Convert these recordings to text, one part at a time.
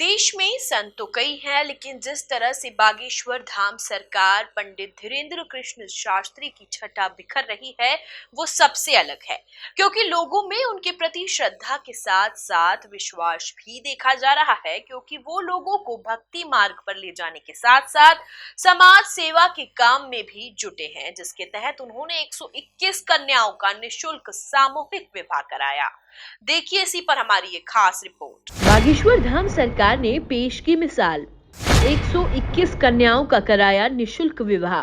देश में संत तो कई हैं, लेकिन जिस तरह से बागेश्वर धाम सरकार पंडित धीरेन्द्र कृष्ण शास्त्री की छटा बिखर रही है, वो सबसे अलग है। क्योंकि लोगों में उनके प्रति श्रद्धा के साथ साथ विश्वास भी देखा जा रहा है, क्योंकि वो लोगों को भक्ति मार्ग पर ले जाने के साथ साथ समाज सेवा के काम में भी जुटे हैं, जिसके तहत उन्होंने 121 कन्याओं का निःशुल्क सामूहिक विवाह कराया। देखिए इसी पर हमारी एक खास रिपोर्ट। बागेश्वर धाम सरकार ने पेश की मिसाल, 121 कन्याओं का कराया निःशुल्क विवाह।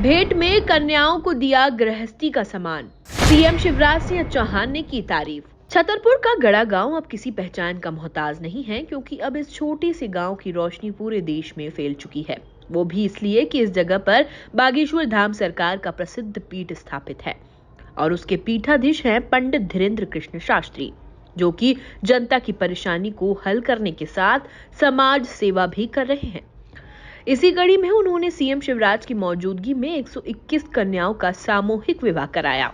भेंट में कन्याओं को दिया गृहस्थी का सामान। सीएम शिवराज सिंह चौहान ने की तारीफ। छतरपुर का गड़ा गांव अब किसी पहचान का मोहताज नहीं है, क्योंकि अब इस छोटे से गांव की रोशनी पूरे देश में फैल चुकी है। वो भी इसलिए कि इस जगह पर बागेश्वर धाम सरकार का प्रसिद्ध पीठ स्थापित है और उसके पीठाधीश हैं पंडित धीरेन्द्र कृष्ण शास्त्री, जो कि जनता की परेशानी को हल करने के साथ समाज सेवा भी कर रहे हैं। इसी कड़ी में उन्होंने सीएम शिवराज की मौजूदगी में 121 कन्याओं का सामूहिक विवाह कराया।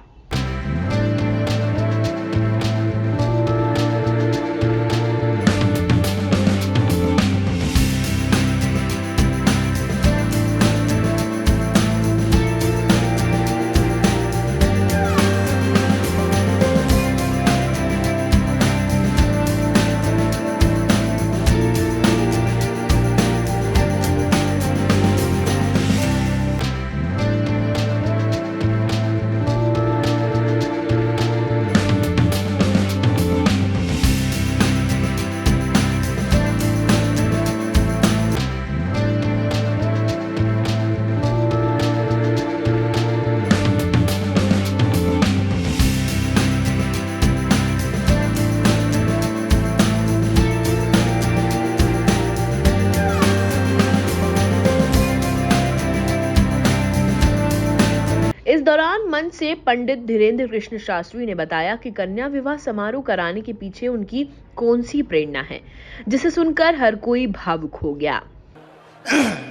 इस दौरान मंच से पंडित धीरेन्द्र कृष्ण शास्त्री ने बताया कि कन्या विवाह समारोह कराने के पीछे उनकी कौन सी प्रेरणा है, जिसे सुनकर हर कोई भावुक हो गया।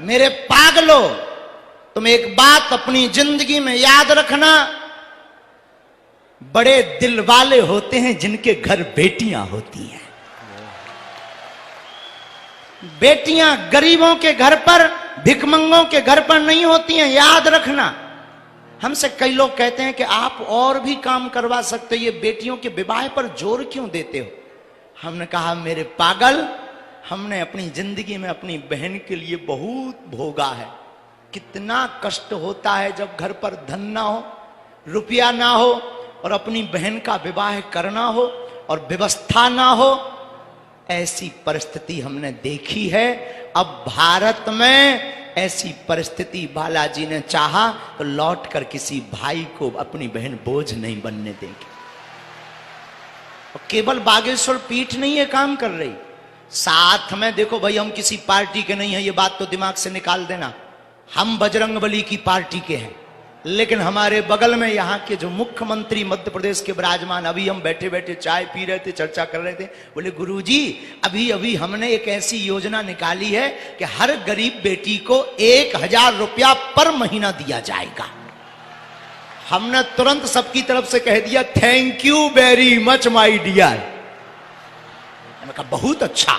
मेरे पागलो, तुम एक बात अपनी जिंदगी में याद रखना, बड़े दिल वाले होते हैं जिनके घर बेटियां होती हैं। बेटियां गरीबों के घर पर, भिखमंगों के घर पर नहीं होती हैं, याद रखना। हमसे कई लोग कहते हैं कि आप और भी काम करवा सकते हो, ये बेटियों के विवाह पर जोर क्यों देते हो? हमने कहा मेरे पागल, हमने अपनी जिंदगी में अपनी बहन के लिए बहुत भोगा है। कितना कष्ट होता है जब घर पर धन ना हो, रुपया ना हो और अपनी बहन का विवाह करना हो और व्यवस्था ना हो। ऐसी परिस्थिति हमने देखी है। अब भारत में ऐसी परिस्थिति बालाजी ने चाहा तो लौटकर किसी भाई को अपनी बहन बोझ नहीं बनने देंगे। और केवल बागेश्वर पीठ नहीं है काम कर रही, साथ में देखो भाई, हम किसी पार्टी के नहीं है, ये बात तो दिमाग से निकाल देना। हम बजरंगबली की पार्टी के हैं, लेकिन हमारे बगल में यहाँ के जो मुख्यमंत्री मध्य प्रदेश के विराजमान, अभी हम बैठे बैठे चाय पी रहे थे, चर्चा कर रहे थे, बोले गुरुजी अभी अभी हमने एक ऐसी योजना निकाली है कि हर गरीब बेटी को 1000 रुपया पर महीना दिया जाएगा। हमने तुरंत सबकी तरफ से कह दिया thank you very much my dear. मैंने कहा बहुत अच्छा।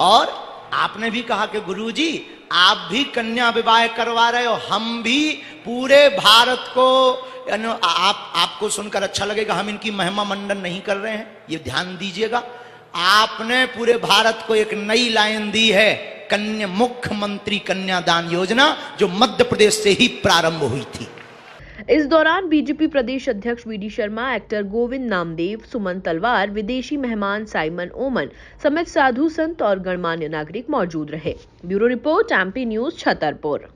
और आपने भी कहा कि गुरुजी आप भी कन्या विवाह करवा रहे हो, हम भी पूरे भारत को, आपको सुनकर अच्छा लगेगा, हम इनकी महिमा मंडन नहीं कर रहे हैं, ये ध्यान दीजिएगा। आपने पूरे भारत को एक नई लाइन दी है, कन्या मुख्यमंत्री कन्यादान योजना, जो मध्य प्रदेश से ही प्रारंभ हुई थी। इस दौरान बीजेपी प्रदेश अध्यक्ष वीडी शर्मा, एक्टर गोविंद नामदेव, सुमन तलवार, विदेशी मेहमान साइमन ओमन समेत साधु संत और गणमान्य नागरिक मौजूद रहे। Bureau report, MP news, Chhatarpur.